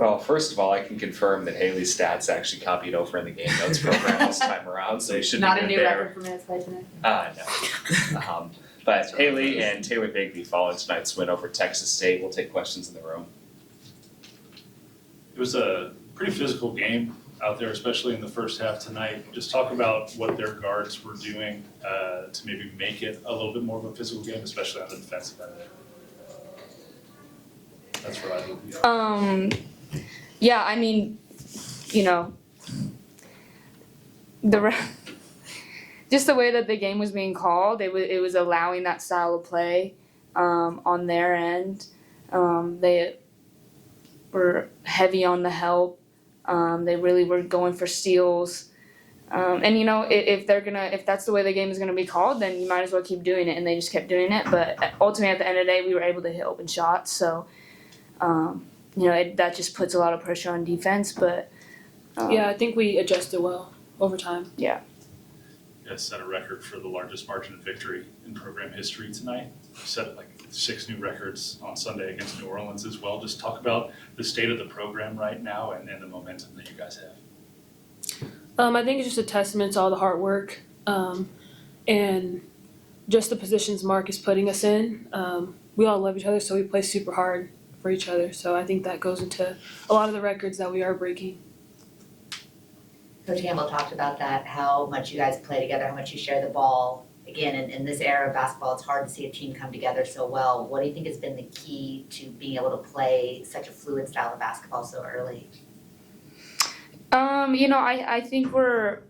Well, first of all, I can confirm that Hailey's stats actually copied over in the game notes program this time around, so they should be Not good a new there. record for minutes by tonight. No. But Hailey and Taylor Bigby following tonight's win over Texas State. We'll take questions in the room. It was a pretty physical game out there, especially in the first half tonight. Just talk about what their guards were doing to maybe make it a little bit more of a physical game, especially on the defensive end. That's what I would. Yeah, I mean, just the way that the game was being called, it was allowing that style of play on their end. They were heavy on the help. They really were going for steals. And if that's the way the game is gonna be called, then you might as well keep doing it. And they just kept doing it. But ultimately, at the end of the day, we were able to hit open shots. So, that just puts a lot of pressure on defense. But yeah, I think we adjusted well over time. Yeah. You guys set a record for the largest margin of victory in program history tonight. You set 6 new records on Sunday against New Orleans as well. Just talk about the state of the program right now and the momentum that you guys have. I think it's just a testament to all the hard work and just the positions Mark is putting us in. We all love each other, so we play super hard for each other. So I think that goes into a lot of the records that we are breaking. Coach Campbell talked about that, how much you guys play together, how much you share the ball. Again, in this era of basketball, it's hard to see a team come together so well. What do you think has been the key to being able to play such a fluid style of basketball so early? I think we're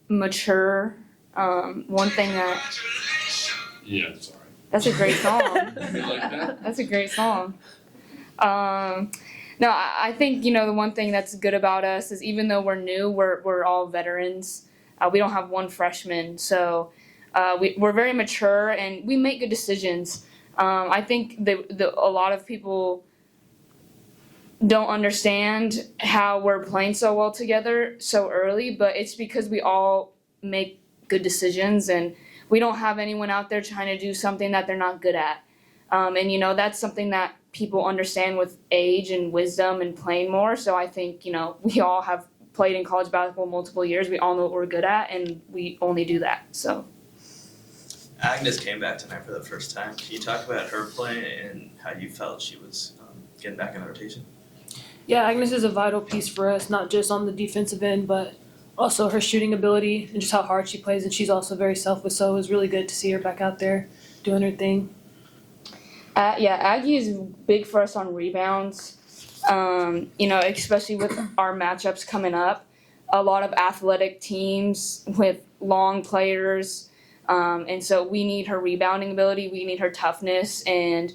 mature. One thing that Yeah, sorry. that's a great song. You like that? That's a great song. No, I think the one thing that's good about us is even though we're new, we're all veterans. We don't have one freshman, so we're very mature and we make good decisions. I think a lot of people don't understand how we're playing so well together so early, but it's because we all make good decisions and we don't have anyone out there trying to do something that they're not good at. And that's something that people understand with age and wisdom and playing more. So I think, we all have played in college basketball multiple years. We all know what we're good at, and we only do that. So Agnes came back tonight for the first time. Can you talk about her play and how you felt she was getting back in the rotation? Yeah, Agnes is a vital piece for us, not just on the defensive end, but also her shooting ability and just how hard she plays. And she's also very selfless, so it was really good to see her back out there doing her thing. Aggie is big for us on rebounds. Especially with our matchups coming up. A lot of athletic teams with long players. And so we need her rebounding ability. We need her toughness. And,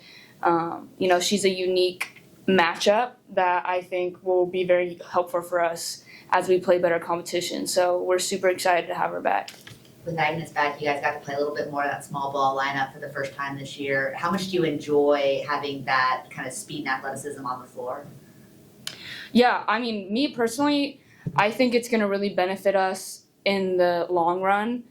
she's a unique matchup that I think will be very helpful for us as we play better competition. So we're super excited to have her back. With Agnes back, you guys got to play a little bit more of that small ball lineup for the first time this year. How much do you enjoy having that kind of speed and athleticism on the floor? Yeah, I mean, me personally, I think it's going to really benefit us in the long run.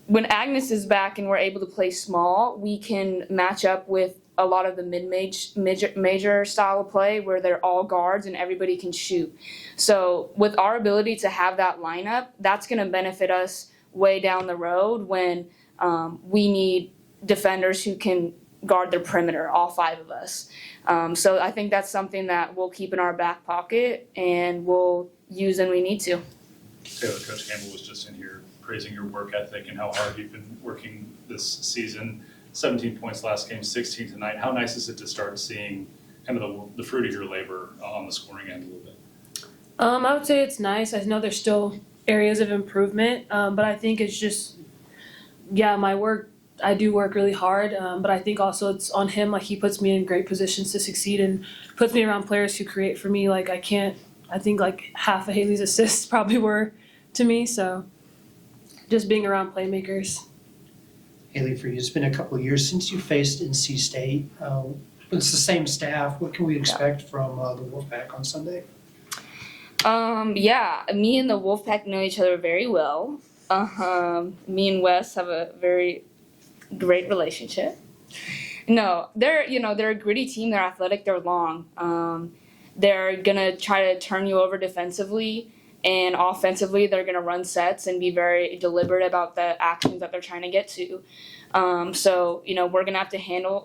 When Agnes is back and we're able to play small, we can match up with a lot of the major style of play where they're all guards and everybody can shoot. So with our ability to have that lineup, that's going to benefit us way down the road when we need defenders who can guard the perimeter, all 5 of us. So I think that's something that we'll keep in our back pocket and we'll use when we need to. Taylor, Coach Campbell was just in here praising your work ethic and how hard you've been working this season. 17 points last game, 16 tonight. How nice is it to start seeing kind of the fruit of your labor on the scoring end a little bit? I would say it's nice. I know there's still areas of improvement, but I think it's just, my work, I do work really hard, but I think also it's on him. He puts me in great positions to succeed and puts me around players who create for me. I think half of Hailey's assists probably were to me, so just being around playmakers. Hailey, for you, it's been a couple of years since you faced NC State. It's the same staff. What can we expect from the Wolfpack on Sunday? Me and the Wolfpack know each other very well. Me and Wes have a very great relationship. No, they're a gritty team. They're athletic. They're long. They're gonna try to turn you over defensively, and offensively they're gonna run sets and be very deliberate about the actions that they're trying to get to. So we're gonna have to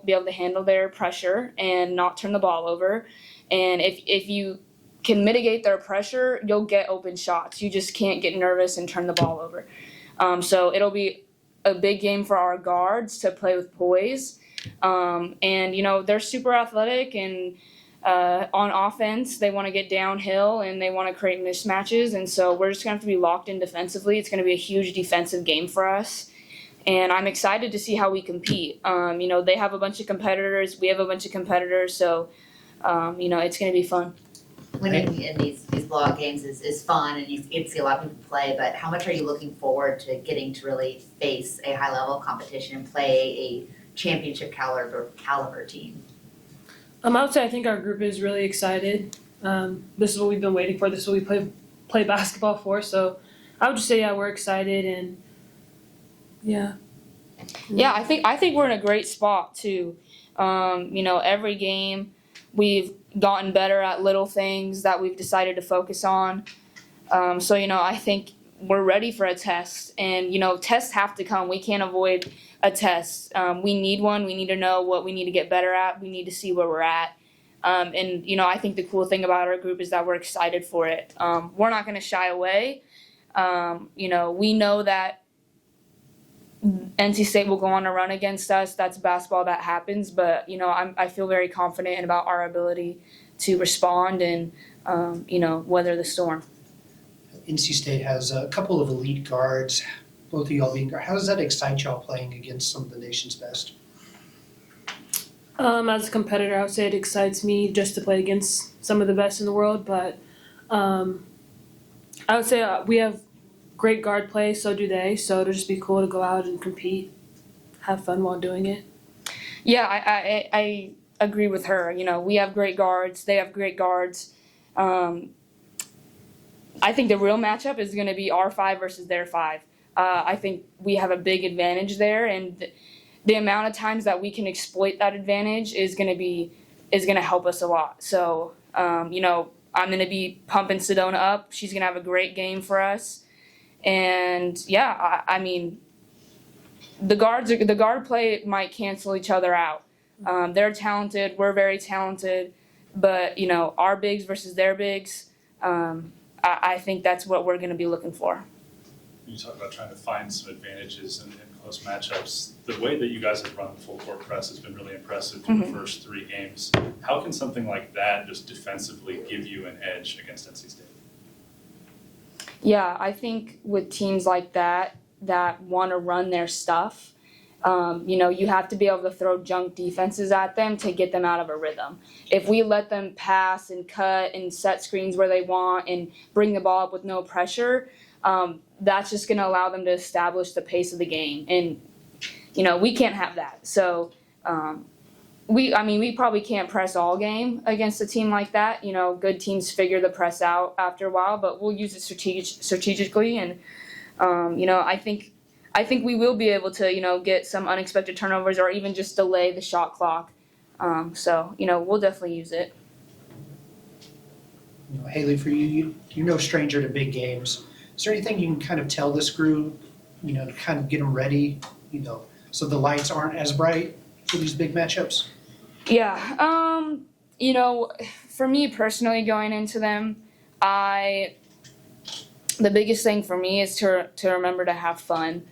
be able to handle their pressure and not turn the ball over. And if you can mitigate their pressure, you'll get open shots. You just can't get nervous and turn the ball over. So it'll be a big game for our guards to play with poise. And they're super athletic, and on offense they want to get downhill and they want to create mismatches, and so we're just going to have to be locked in defensively. It's going to be a huge defensive game for us, and I'm excited to see how we compete. They have a bunch of competitors, we have a bunch of competitors, so it's going to be fun. Winning in these blowout games is fun, and you get to see a lot of people play, but how much are you looking forward to getting to really face a high level competition and play a championship caliber team? I would say I think our group is really excited. This is what we've been waiting for. This is what we play basketball for. So I would just say, yeah, we're excited, and yeah. Yeah, I think we're in a great spot too. Every game we've gotten better at little things that we've decided to focus on. I think we're ready for a test, and tests have to come. We can't avoid a test. We need one. We need to know what we need to get better at. We need to see where we're at. I think the cool thing about our group is that we're excited for it. We're not going to shy away. We know that NC State will go on a run against us. That's basketball, that happens. But I feel very confident about our ability to respond and weather the storm. NC State has a couple of elite guards, both of y'all being guards. How does that excite y'all playing against some of the nation's best? As a competitor, I would say it excites me just to play against some of the best in the world. But I would say we have great guard play, so do they. So it'll just be cool to go out and compete, have fun while doing it. Yeah, I agree with her. We have great guards. They have great guards. I think the real matchup is going to be our 5 versus their 5. I think we have a big advantage there, and the amount of times that we can exploit that advantage is going to help us a lot. So, I'm going to be pumping Sedona up. She's going to have a great game for us, and yeah, the guard play might cancel each other out. They're talented. We're very talented, but our bigs versus their bigs. I think that's what we're going to be looking for. You talk about trying to find some advantages in close matchups. The way that you guys have run the full court press has been really impressive through the first 3 games. How can something like that just defensively give you an edge against NC State? Yeah, I think with teams like that want to run their stuff, you have to be able to throw junk defenses at them to get them out of a rhythm. If we let them pass and cut and set screens where they want and bring the ball up with no pressure, that's just going to allow them to establish the pace of the game. And, we can't have that. So, we probably can't press all game against a team like that. Good teams figure the press out after a while, but we'll use it strategically. And, I think we will be able to, get some unexpected turnovers or even just delay the shot clock. We'll definitely use it. Hailey, for you, you're no stranger to big games. Is there anything you can kind of tell this group, to kind of get them ready, so the lights aren't as bright for these big matchups? Yeah. For me personally going into them, the biggest thing for me is to remember to have fun.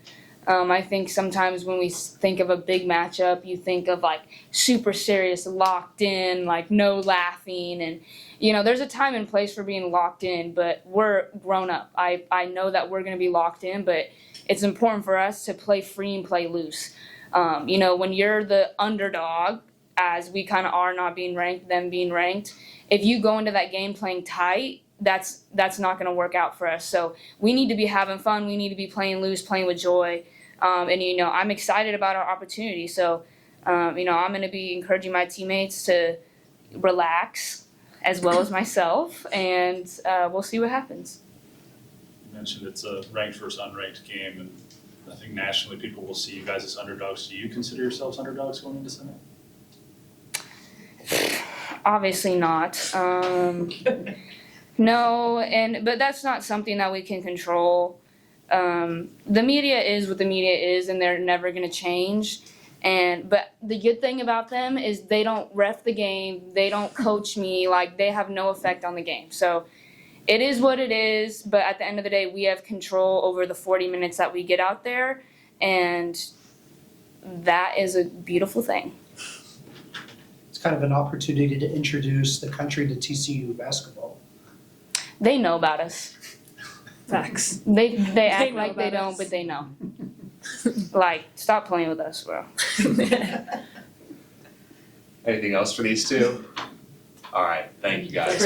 I think sometimes when we think of a big matchup, you think of like super serious, locked in, like no laughing. And, there's a time and place for being locked in, but we're grown up. I know that we're going to be locked in, but it's important for us to play free and play loose. When you're the underdog, as we kind of are, not being ranked, them being ranked, if you go into that game playing tight, that's not going to work out for us. So we need to be having fun. We need to be playing loose, playing with joy. I'm excited about our opportunity. So, I'm going to be encouraging my teammates to relax as well as myself, and we'll see what happens. You mentioned it's a ranked versus unranked game, and I think nationally people will see you guys as underdogs. Do you consider yourselves underdogs going into Sunday? Obviously not. No, but that's not something that we can control. The media is what the media is, and they're never going to change. But the good thing about them is they don't ref the game, they don't coach me, like they have no effect on the game. So it is what it is, but at the end of the day, we have control over the 40 minutes that we get out there, and that is a beautiful thing. It's kind of an opportunity to introduce the country to TCU basketball. They know about us. Facts. They act know like they about don't, us. but they know. Like, stop playing with us, bro. Anything else for these two? All right, thank you guys.